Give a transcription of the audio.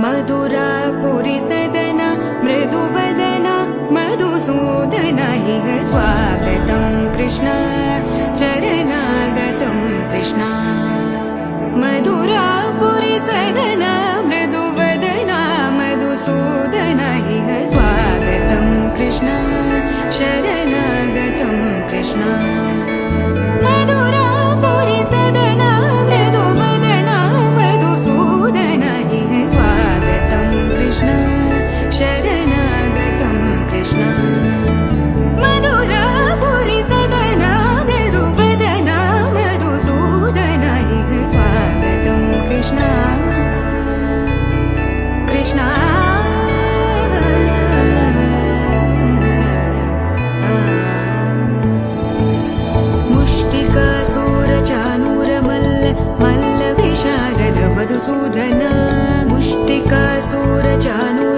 मधुरापुरी सदना मृदुवदना मधुसूदना इह स्वागतं कृष्ण चरणागतं कृष्ण मधुरापुरी सदना मृदुवदना मधुसूदना इह स्वागतं कृष्ण शरणागतं कृष्ण मधुरापुरी सदना मृदुवदना मधुसूदना इह स्वागतं कृष्ण शरणागतं कृष्ण मधुरापुरी सदना मृदुवदना मधुसूदना इह स्वागतं कृष्ण कृष्ण मल्ल विशारद मधुसूदना मुष्टिकासुरचाणूर